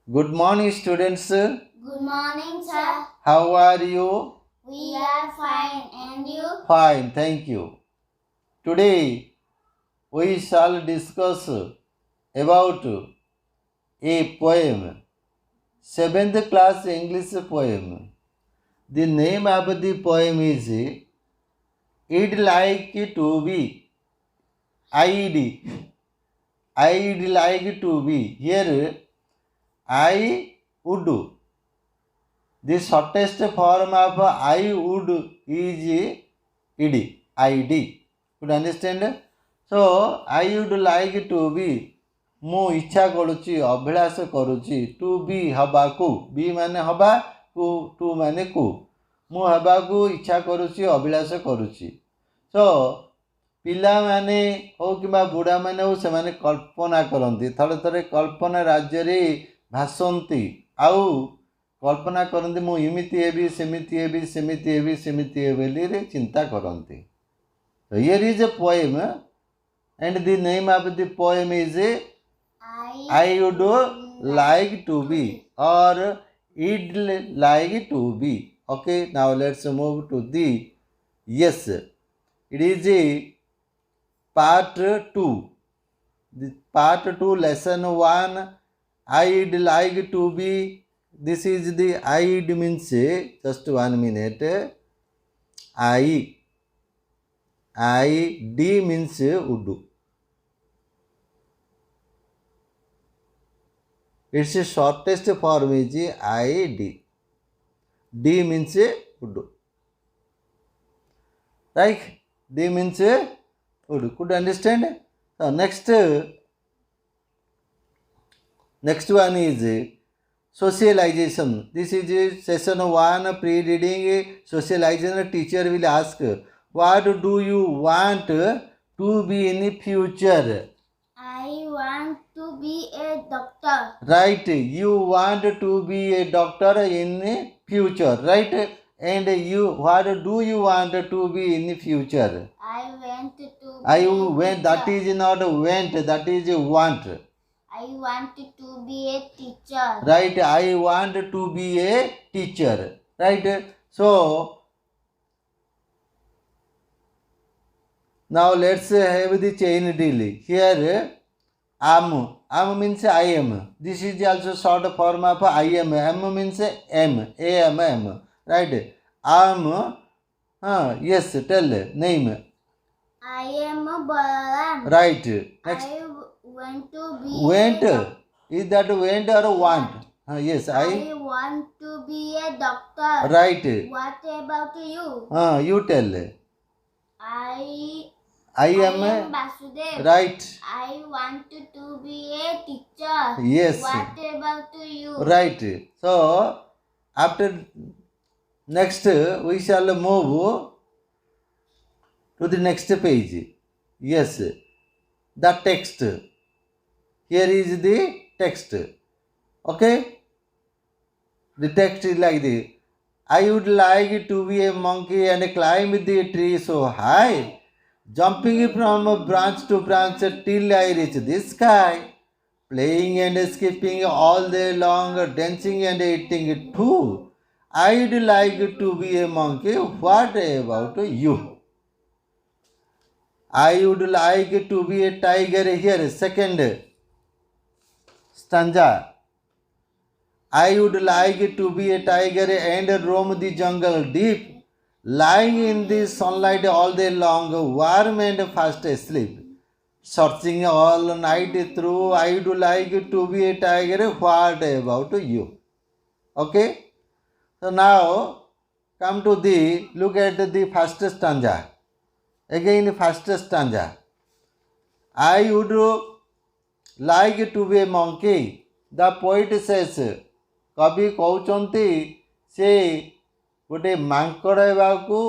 Good morning, students. Good morning, sir. How are you? We are fine. And you? Fine, thank you. Today we shall discuss about a poem, 7th class English poem. The name of the poem is I'd Like to Be. I'd like to be. Here, I would. The shortest form of I would is id. Id. Could understand? So I would like to be. ମୁଁ ଇଚ୍ଛା କରୁଛି ଅଭିଳାଷ କରୁଛି two ବି ହେବାକୁ ବି ମାନେ ହେବା two ମାନେ କୁ ମୁଁ ହେବାକୁ ଇଚ୍ଛା କରୁଛି ଅଭିଳାଷ କରୁଛି ତ ପିଲାମାନେ ହେଉ କିମ୍ବା ବୁଢ଼ାମାନେ ହେଉ ସେମାନେ କଳ୍ପନା କରନ୍ତି ଥରେ ଥରେ କଳ୍ପନା ରାଜ୍ୟରେ ଭାସନ୍ତି ଆଉ କଳ୍ପନା କରନ୍ତି ମୁଁ ଏମିତି ହେବି ସେମିତି ହେବି ସେମିତି ହେବି ସେମିତି ହେବି ବୋଲି ଚିନ୍ତା କରନ୍ତି here is a poem and the name of the poem is I would like to be or I'd like to be. Okay, now let's move to the yes. It is a part 2. The part 2 lesson 1 I'd like to be. This is the I'd means just 1 minute. I D means would. Its shortest form is ID. D means would. Right? D means would. Could understand? Next one is socialization. This is session 1 pre-reading. Socialization teacher will ask, what do you want to be in future? I want to be a doctor. Right, you want to be a doctor in future, right? And you, what do you want to be in future? I want to be that is not went, that is want. I want to be a teacher. Right, I want to be a teacher. Right, so now let's have the chain drill. Here, am means I am. This is also short form of I am. M means M. A-M-M. Right. Am. Yes, tell. Name. I am a Balaram. Right. Next. I want to be went. Is that went or want? Yes, I want to be a doctor. Right. What about you? You tell. I am Basudev. Right. I want to be a teacher. Yes. What about you? Right. So, after next, we shall move to the next page. Yes. The text. Here is the text. Okay. The text is like this. I would like to be a monkey and climb the tree so high, jumping from branch to branch till I reach the sky, playing and skipping all day long, dancing and eating too. I'd like to be a monkey. What about you? I would like to be a tiger. Here, second stanza. I would like to be a tiger and roam the jungle deep, lying in the sunlight all day long, warm and fast asleep. Searching all night through, I would like to be a tiger. What about you? Okay? So now, come to the, look at the first stanza. Again, first stanza. I would like to be a monkey. The poet says, कवि कहते से गोटे माଙ୍କଡ଼ ହେବାକୁ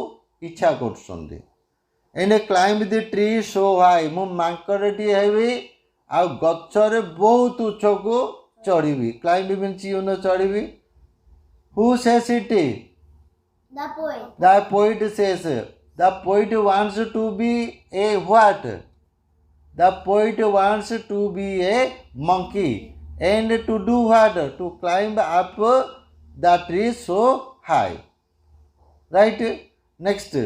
ଇଚ୍ଛା କରୁଛନ୍ତି and climb the tree so high ମୁଁ ମାଙ୍କଡ଼ଟିଏ ହେବି ଆଉ ଗଛରେ ବହୁତ ଉଚ୍ଚକୁ ଚଢ଼ିବି କ୍ଲାଇମ୍ବ ମିନ୍ସ ୟୁ ନୋ ଚଢ଼ିବି who says it the poet says the poet wants to be a what the poet wants to be a monkey and to do what? To climb up the tree so high. Right? Next,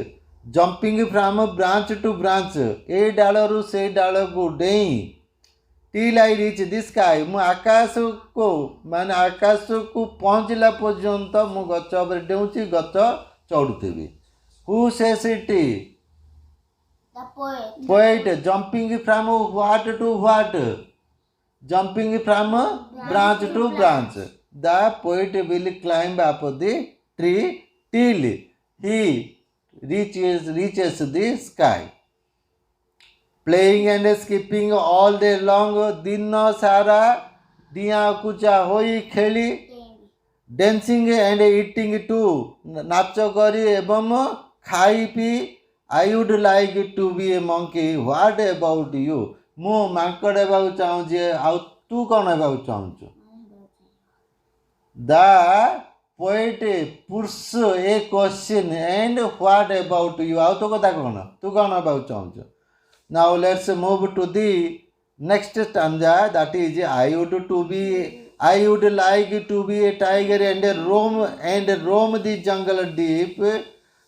jumping from branch to branch, ए डालरू से डाल को डेई till I reach the sky. ମୁଁ ଆକାଶକୁ ମାନେ ଆକାଶକୁ ପହଞ୍ଚିଲା ପର୍ଯ୍ୟନ୍ତ ମୁଁ ଗଛ ଉପରେ ଡେଉଁଛି, ଗଛ ଚଢ଼ୁଥିବି. Who says it? The poet. Poet. Jumping from what to what? Jumping from branch to branch. The poet will climb up the tree till he reaches the sky. Playing and skipping all day long, दिन सारा दिया कुचा होई खेली. Dancing and eating too, नाच करी एवं खाई P. I would like to be a monkey. What about you? ମୁଁ ମାଙ୍କଡ଼ ହେବାକୁ ଚାହୁଁଛି, ଆଉ ତୁ କ'ଣ ହେବାକୁ ଚାହୁଁଛୁ? The poet puts a question, and what about you? ଆଉ ତୋ କଥା କ'ଣ? ତୁ କ'ଣ ହେବାକୁ ଚାହୁଁଛୁ? Now let's move to the next stanza, that is I would like to be a tiger and roam the jungle deep.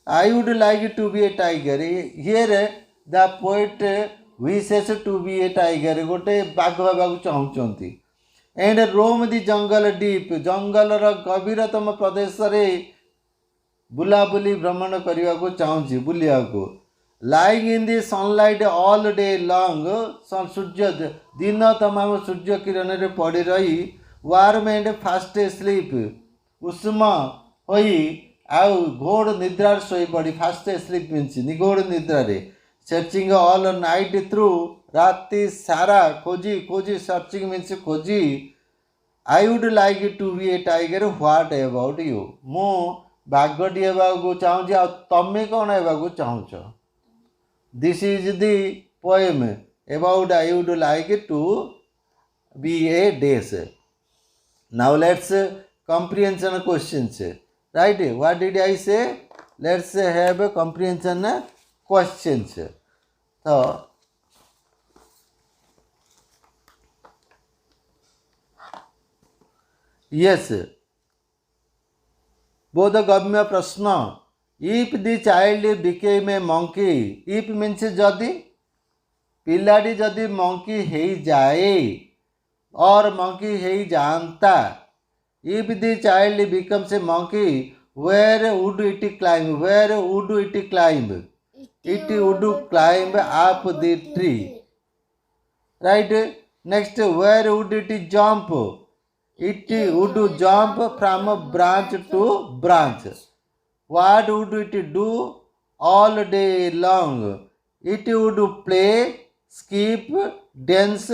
I would like to be a tiger. Here the poet wishes to be a tiger. गोटे बाघ हेबाकु चाहुचंती. And roam the jungle deep. जंगलर गभीरतम प्रदेश रे बुलाबुली भ्रमण करने चाहूँगी, बुलियाको. Lying in the sunlight all day long, सूर्य दिन तमाम सूर्य किरण रे पड़ी रही. Warm and fast sleep, उष्म होई आउ घोड़ निद्रा सोई पड़ी. फास्ट स्लीप मीन्स निघोड़ निद्रा रे. सर्चिंग ऑल नाइट थ्रू, राति सारा खोजी खोजी. सर्चिंग मीन्स खोजी. I would like to be a tiger. What about you? मु बाघटी हेबाकु चाहूँगी, आ तमे कौन हेबाकु चाहूँच? This is the poem about I would like to be a डेस. Now let's comprehension questions. Right? What did I say? Let's have a comprehension questions. So, yes. बोधगम्य प्रश्न. If the child became a monkey, if means जदि पिलाटी जदि monkey हो जाए और monkey हो जानता. If the child becomes a monkey, where would it climb? Where would it climb? It would climb up the tree. Right? Next, where would it jump? It would jump from branch to branch. What would it do all day long? It would play, skip, dance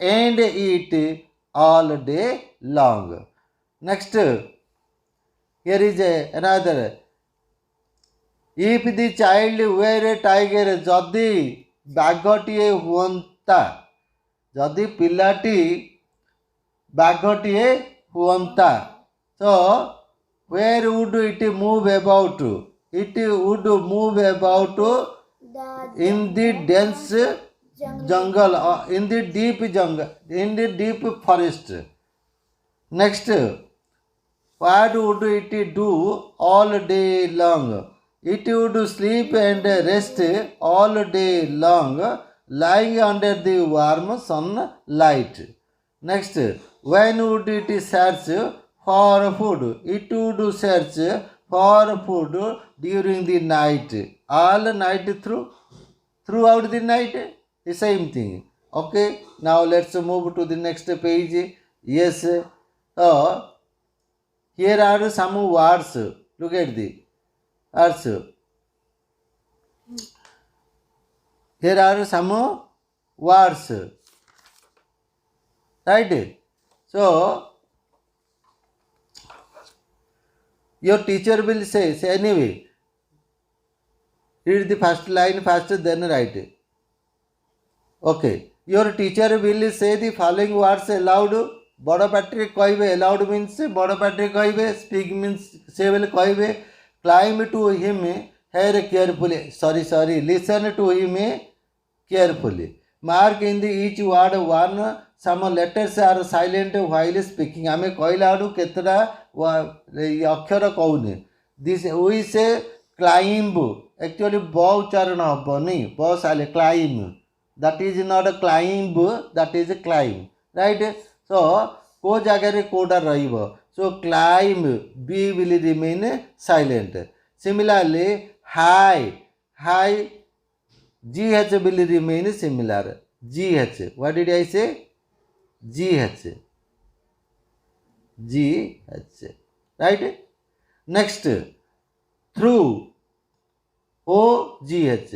and eat all day long. Next, here is another. If the child were a tiger, जदि बाघटीए हुअंता, जदि पिलाटी बाघटीए हुअंता, so where would it move about? It would move about in the dense jungle, in the deep jungle, in the deep forest. Next, what would it do all day long? It would sleep and rest all day long, lying under the warm sunlight. Next, when would it search for food? It would search for food during the night, all night throughout the night. The same thing. Okay, now let's move to the next page. Yes. Here are some words. Look at the words. Here are some words. Right? So, your teacher will say anyway. Read the first line first, then write. Okay. Your teacher will say the following words aloud. बड़ पार्टी कहे. Aloud means बड़ पार्टी कहे. Speak means से बेले कहे. Climb to him hear carefully, sorry listen to him carefully. Mark in the each word one some letters are silent while speaking. आमे कहला आडू केतरा अक्षर कहूने. This we say climb. Actually ब उच्चारण हबनी. ब साले climb. That is not a climb, that is a climb. Right? So को जगह रे कोडा रहिबो. So climb, B will remain silent. Similarly high GH will remain similar. GH. What did I say? GH. Right? Next, through. OGH.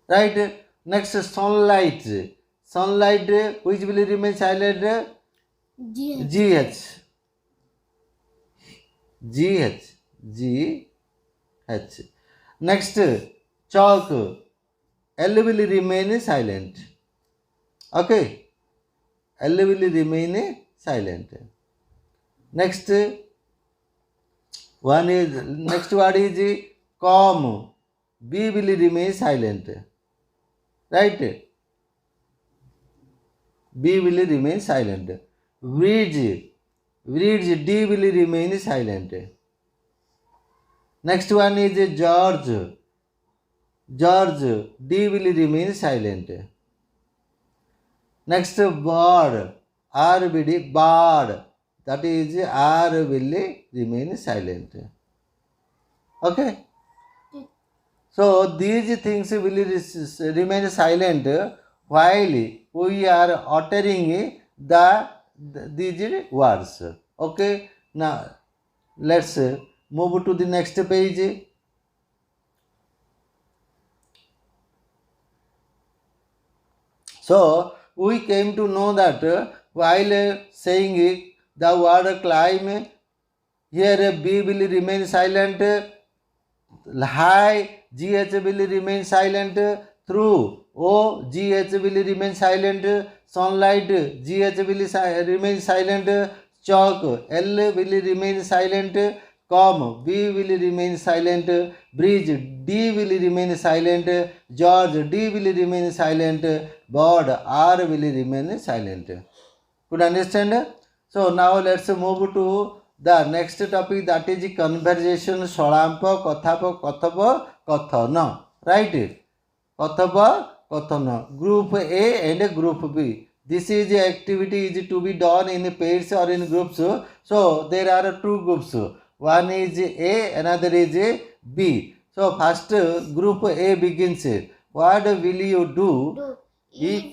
Right? Next, sunlight. Sunlight, which will remain silent? GH. Next, chalk. L will remain silent. Okay. L will remain silent. Next word is calm. B will remain silent. Right? B will remain silent. Bridge, D will remain silent. Next one is George, D will remain silent. Next, bird, RBD, bird, that is R will remain silent. Okay. So these things will remain silent while we are uttering these words. Okay. Now let's move to the next page. So we came to know that while saying the word climb, here B will remain silent, high GH will remain silent, through OGH will remain silent, sunlight GH will remain silent, chalk L will remain silent, calm B will remain silent, bridge D will remain silent, George D will remain silent, bird R will remain silent. Could understand? So now let's move to the next topic, that is conversation, Shalampa, Kathapa, Kathapa, Kathana. Right? Kathapa, Kathana. Group A and Group B. This is the activity is to be done in pairs or in groups. So there are two groups. One is A, another is B. So first group A begins. What will you do? If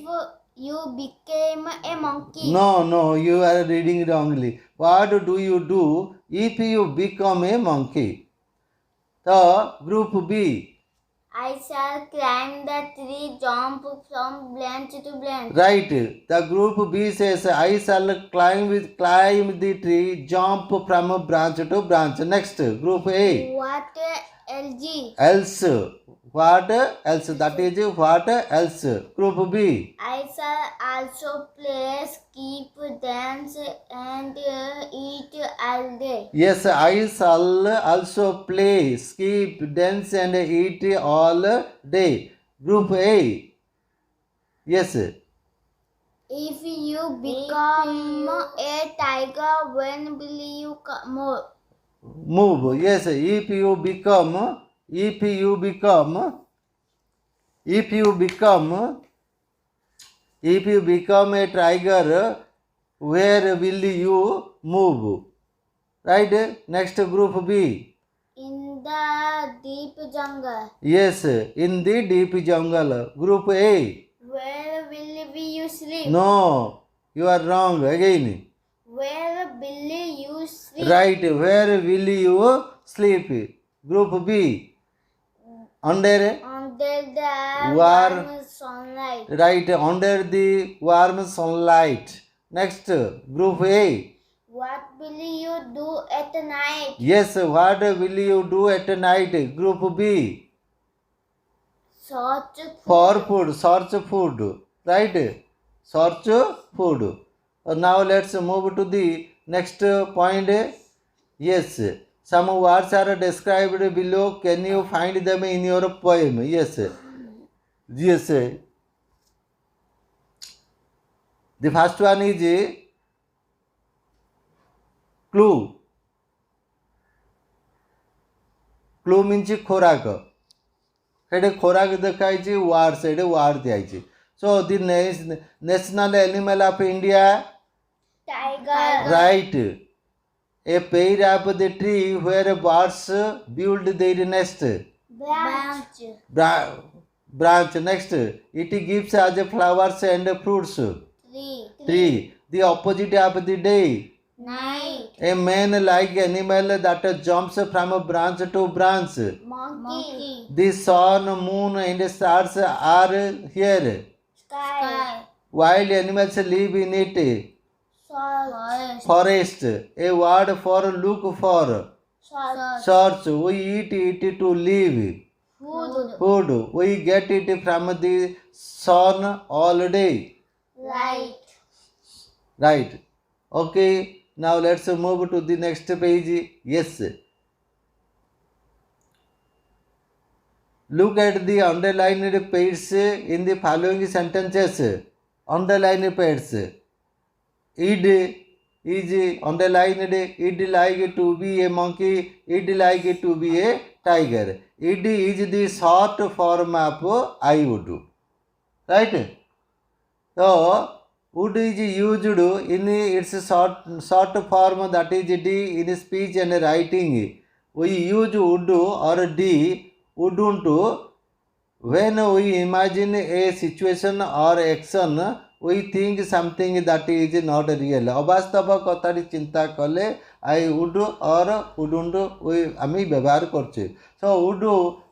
you became a monkey. No, you are reading wrongly. What do you do if you become a monkey? So group B. I shall climb the tree, jump from branch to branch. Right. The group B says I shall climb the tree, jump from branch to branch. Next, group A. What LG? Else. What else? That is what else. Group B. I shall also play, skip, dance, and eat all day. Yes, I shall also play, skip, dance, and eat all day. Group A. Yes. If you become a tiger, when will you Move. Yes, if you become a tiger, where will you move? Right? Next, group B. In the deep jungle. Yes, in the deep jungle. Group A. Where will you sleep? No, you are wrong again. Where will you sleep? Right, where will you sleep? Group B. Under the warm sunlight. Right, under the warm sunlight. Next, group A. What will you do at night? Yes, what will you do at night? Group B. Search food. Right, search food. Now let's move to the next point. Yes, some words are described below. Can you find them in your poem? Yes. The first one is clue. Clue means khorak. Here khorak dekhaichi word side word diaichi. So the national animal of India, Tiger. right. A pair of the tree where birds build their nest. Branch. Branch. Next, it gives as flowers and fruits. Tree. The opposite of the day. Night. A man-like animal that jumps from branch to branch. Monkey. The sun, moon, and stars are here. Sky. Wild animals live in it. Forest. A word for look for. Search. We eat it to live. Food. We get it from the sun all day. Light. Right. Okay. Now let's move to the next page. Yes. Look at the underlined pairs in the following sentences. Underlined pairs. Id is underlined. Id like to be a monkey. Id like to be a tiger. Id is the short form of I would. Right? So, would is used in its short form, that is D, in speech and writing. We use would or D, wouldn't, when we imagine a situation or action, we think something that is not real. अवास्तव कथाटी चिंता कले I would or wouldn't we आमी व्यवहार करछे. So would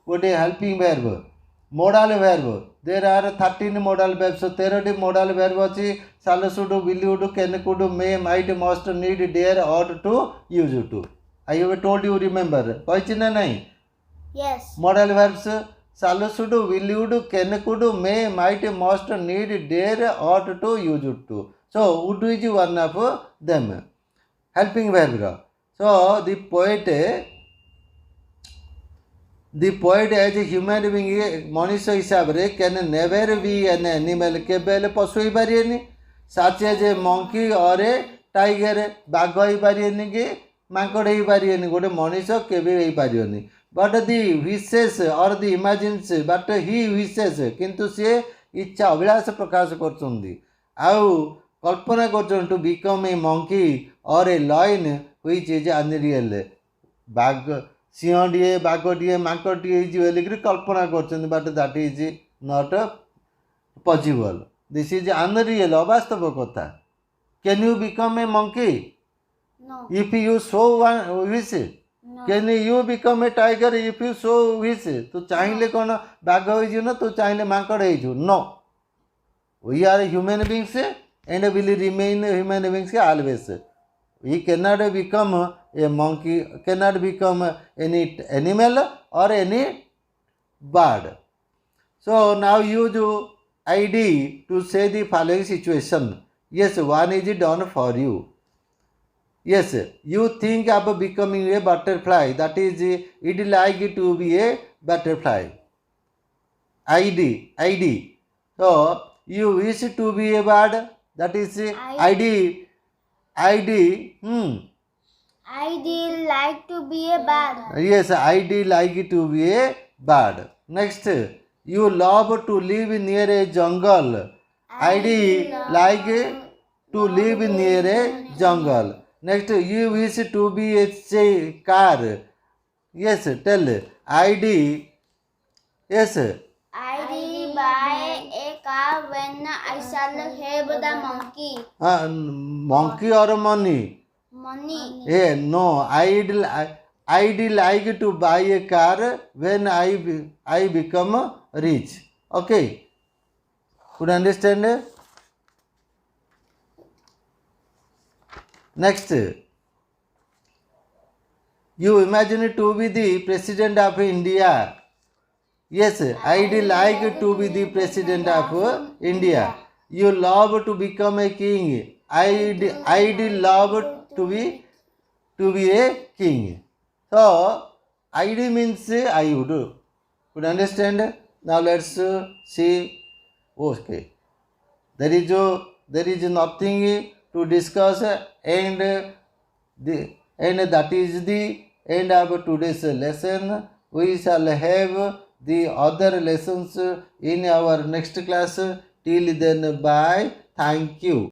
गोटे helping verb. Modal verb. There are 13 modal verbs. 13 modal verb अछि. Shall, should, will, would, can, could, may, might, must, need, dare, ought to, use to. I have told you, remember. कहिछि ना नहीं? Yes. Modal verbs. Shall, should, will, would, can, could, may, might, must, need, dare, ought to, use to. So would is one of them. Helping verb. So the poet as a human being, मनुष्य हिसाब रे can never be an animal. केबेल पशु ही पारिएनी. Such as a monkey or a tiger. बाघ ही पारिएनी कि मांकड़ ही पारिएनी. गोटे मनुष्य केबे ही पारिएनी. But the wishes or the imagines, but he wishes, किंतु से इच्छा अभिलाष प्रकाश करछन्ती. आउ कल्पना करछन to become a monkey or a lion which is unreal. बाघ सिंहटीए बाघटीए मांकड़टीए बोलिक कल्पना कर, but that is not possible. This is unreal, अवास्तव कथा. Can you become a monkey? No. If you so wish. No. Can you become a tiger if you so wish? तू चाहिए कौन बाघ हो ना, तू चाहिए मांकड़ हो? No. We are human beings and will remain human beings always. We cannot become a monkey, cannot become any animal or any bird. So now use ID to say the following situation. Yes, one is done for you. Yes, you think of becoming a butterfly. That is, it like to be a butterfly. ID. So you wish to be a bird. That is ID. I did like to be a bird. Yes, I did like to be a bird. Next, you love to live near a jungle. I did like to live near a jungle. Next, you wish to be a car. Yes, tell. I did. Yes. I did buy a car when I shall have the monkey. Monkey or money? Money. Yeah, no. I did like to buy a car when I become rich. Okay. Could understand? Next. You imagine to be the president of India. Yes, I did like to be the president of India. You love to become a king. I did love to be a king. So, ID means I would. Could understand? Now let's see. Okay. There is there is nothing to discuss, and that is the end of today's lesson. We shall have the other lessons in our next class. Till then, bye. Thank you.